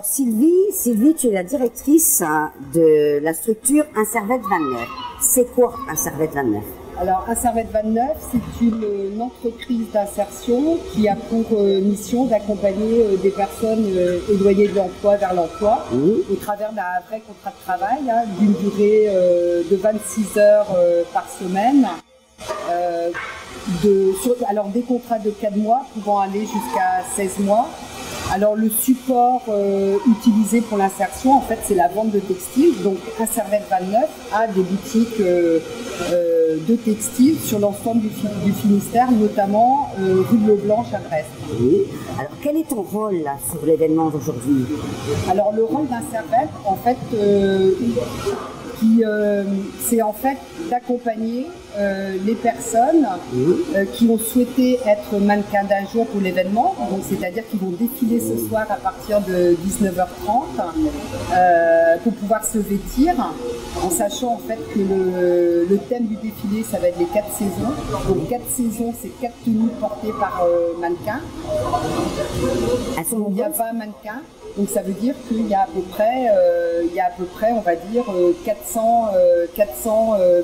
Alors Sylvie, tu es la directrice de la structure Un Servette 29. C'est quoi Un Servette 29? Alors, Un Servette 29, c'est une entreprise d'insertion qui a pour mission d'accompagner des personnes éloignées de l'emploi vers l'emploi au travers d'un vrai contrat de travail d'une durée de 26 heures par semaine. Alors, des contrats de 4 mois pouvant aller jusqu'à 16 mois. Alors, le support utilisé pour l'insertion, en fait, c'est la vente de textiles. Donc, Un Servette 29 a des boutiques de textiles sur l'ensemble du Finistère, notamment rue de l'Eau-Blanche à Brest. Oui. Alors, quel est ton rôle là, sur l'événement d'aujourd'hui? Alors, le rôle d'Un Servette, en fait, c'est en fait d'accompagner les personnes qui ont souhaité être mannequins d'un jour pour l'événement, donc c'est-à-dire qu'ils vont défiler ce soir à partir de 19h30 pour pouvoir se vêtir, en sachant en fait que le thème du défilé, ça va être les 4 saisons. Donc 4 saisons, c'est 4 tenues portées par mannequins. Il y a 20 mannequins. Donc ça veut dire qu'il y a à peu près, on va dire, 400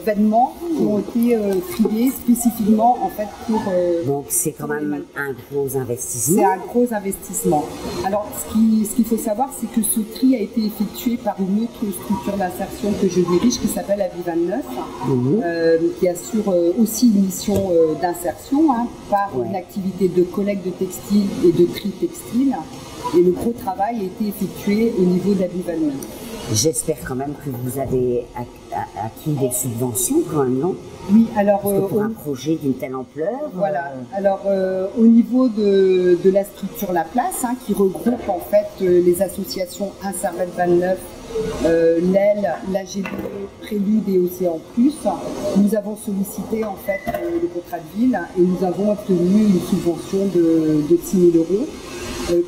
vêtements qui ont été filés spécifiquement en fait pour. Donc c'est quand même un gros investissement. C'est un gros investissement. Alors ce qu'il faut savoir, c'est que ce tri a été effectué par une autre structure d'insertion que je dirige qui s'appelle Avis 29, qui assure aussi une mission d'insertion par une activité de collecte de textiles et de tri textile. Et le gros travail a été effectué au niveau d'Avis 29. J'espère quand même que vous avez acquis des subventions quand même, non? Oui, alors pour un projet d'une telle ampleur. Voilà. Alors au niveau de la structure La Place, qui regroupe en fait les associations Un Servette 29, l'AILE, l'AGB, Prélude et Océan Plus, nous avons sollicité en fait le contrat de ville et nous avons obtenu une subvention de 6 000 €.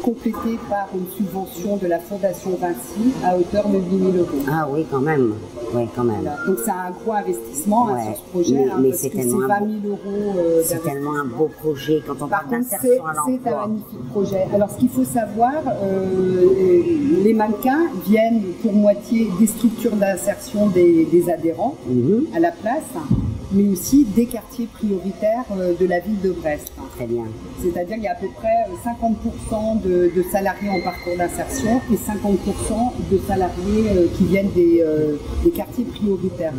Complété par une subvention de la Fondation Vinci à hauteur de 8 000 €. Ah oui, quand même. Oui, quand même. Voilà. Donc c'est un gros investissement sur ce projet. Mais c'est tellement, 20 000 €. C'est tellement un beau projet quand on parle d'insertion à l'emploi. C'est un magnifique projet. Alors ce qu'il faut savoir, les mannequins viennent pour moitié des structures d'insertion des adhérents à La Place, mais aussi des quartiers prioritaires de la ville de Brest. Très bien. C'est-à-dire qu'il y a à peu près 50% de salariés en parcours d'insertion et 50% de salariés qui viennent des quartiers prioritaires.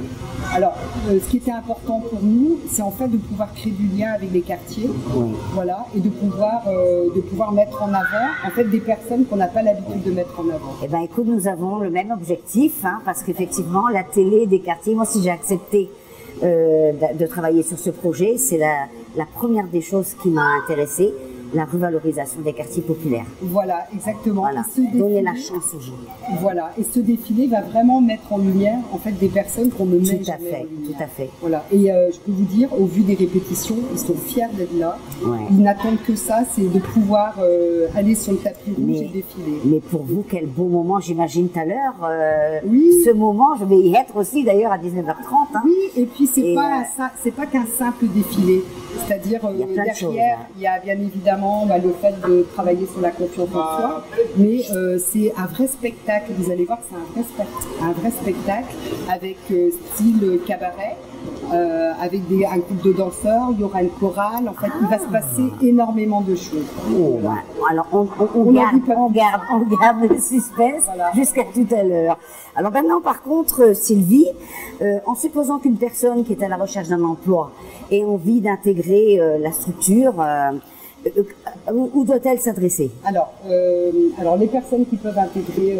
Alors, ce qui était important pour nous, c'est en fait de pouvoir créer du lien avec les quartiers, voilà, et de pouvoir mettre en avant en fait des personnes qu'on n'a pas l'habitude de mettre en avant. Eh bien, écoute, nous avons le même objectif, parce qu'effectivement, la télé des quartiers, moi aussi j'ai accepté de travailler sur ce projet, c'est la première des choses qui m'a intéressée, la revalorisation des quartiers populaires. Voilà, exactement. Voilà. Donner la chance aux gens. Voilà, et ce défilé va vraiment mettre en lumière en fait des personnes qu'on ne met jamais en lumière. Tout à fait. Voilà, et je peux vous dire, au vu des répétitions, ils sont fiers d'être là. Ils n'attendent que ça, c'est de pouvoir aller sur le tapis rouge et défiler. Mais pour vous, quel beau moment, j'imagine tout à l'heure. Ce moment, je vais y être aussi d'ailleurs à 19h30. Oui, et puis c'est pas qu'un simple défilé. C'est-à-dire derrière, il y a bien évidemment le fait de travailler sur la confiance en soi, mais c'est un vrai spectacle. Vous allez voir, c'est un vrai spectacle avec style cabaret, avec un groupe de danseurs, il y aura une chorale. En fait, il va se passer énormément de choses. Alors on garde le suspense jusqu'à tout à l'heure. Alors maintenant, par contre, Sylvie, en supposant qu'une personne qui est à la recherche d'un emploi ait envie d'intégrer la structure, où doit-elle s'adresser? Alors, les personnes qui peuvent intégrer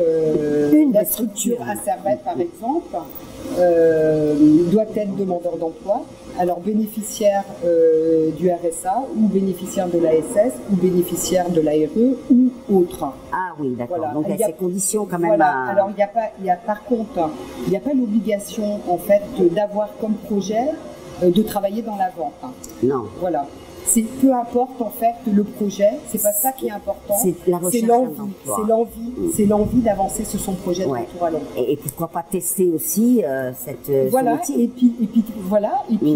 la structure Un Servette, par exemple, doivent être demandeurs d'emploi, alors bénéficiaire du RSA ou bénéficiaire de l'ASS ou bénéficiaire de l'ARE ou autre. Ah oui, d'accord. Voilà. Donc il y a ces conditions quand même. Voilà. Alors par contre, il n'y a pas l'obligation en fait d'avoir comme projet de travailler dans la vente. Non. Voilà. C'est peu importe en fait le projet, c'est pas ça qui est important. C'est la recherche d'un emploi. C'est l'envie d'avancer sur son projet de retour à l'emploi. Et pourquoi pas tester aussi voilà. ce métier. Et puis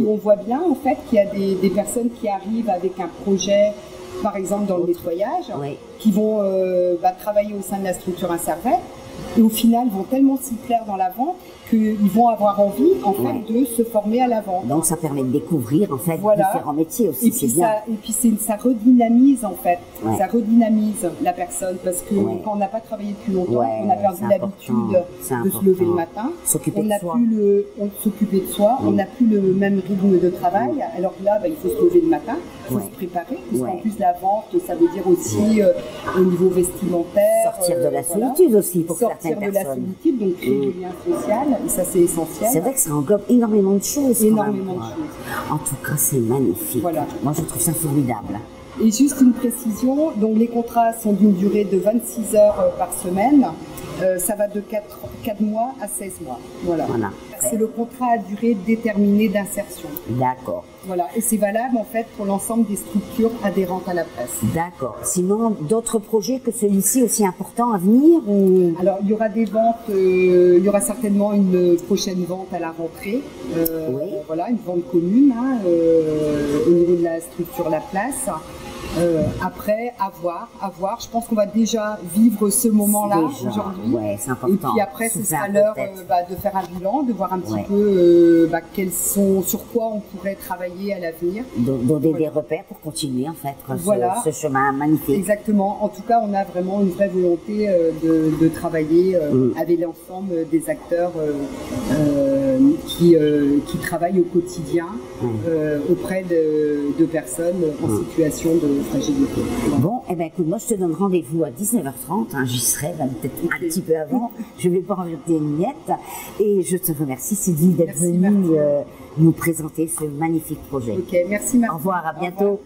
on voit bien en fait qu'il y a des personnes qui arrivent avec un projet par exemple dans le nettoyage, Oui. qui vont travailler au sein de la structure Inservette et au final vont tellement s'y plaire dans la vente qu'ils vont avoir envie en fait de se former à la vente. Donc ça permet de découvrir en fait Voilà. différents métiers aussi, c'est bien. Et puis ça redynamise en fait, Ouais. ça redynamise la personne parce que quand on n'a pas travaillé depuis longtemps, on a perdu l'habitude de se lever le matin, S'occuper on de n'a soi. plus on s'occuper de soi, on n'a plus le même rythme de travail, alors que là il faut se lever le matin, il faut se préparer, parce qu'en plus la vente ça veut dire aussi au niveau vestimentaire, Sortir de la solitude aussi pour certaines personnes. Sortir de la solitude, donc créer du lien social, et ça c'est essentiel. C'est vrai que ça englobe énormément de choses. Énormément de choses. En tout cas, c'est magnifique. Voilà. Moi, je trouve ça formidable. Et juste une précision, donc les contrats sont d'une durée de 26 heures par semaine. Ça va de 4 mois à 16 mois. Voilà. C'est le contrat à durée déterminée d'insertion. D'accord. Voilà. Et c'est valable en fait pour l'ensemble des structures adhérentes à la presse. D'accord. Sinon, d'autres projets que celui-ci aussi important à venir Alors, il y aura des ventes, il y aura certainement une prochaine vente à la rentrée. Voilà, une vente commune au niveau de la structure La Place. Après, à voir. Je pense qu'on va déjà vivre ce moment-là aujourd'hui. Ouais, c'est important. Et puis après, ce sera l'heure de faire un bilan, de voir un petit peu sur quoi on pourrait travailler à l'avenir. Donner des repères pour continuer en fait ce chemin magnifique. Exactement. En tout cas, on a vraiment une vraie volonté de travailler avec l'ensemble des acteurs qui travaillent au quotidien auprès de personnes en situation de fragilité. Bon, eh ben écoute, moi je te donne rendez-vous à 19h30, j'y serai peut-être un petit peu avant, je vais pas en jeter une miette, et je te remercie Sylvie d'être venue nous présenter ce magnifique projet. Ok, merci Martine. Au revoir, à bientôt.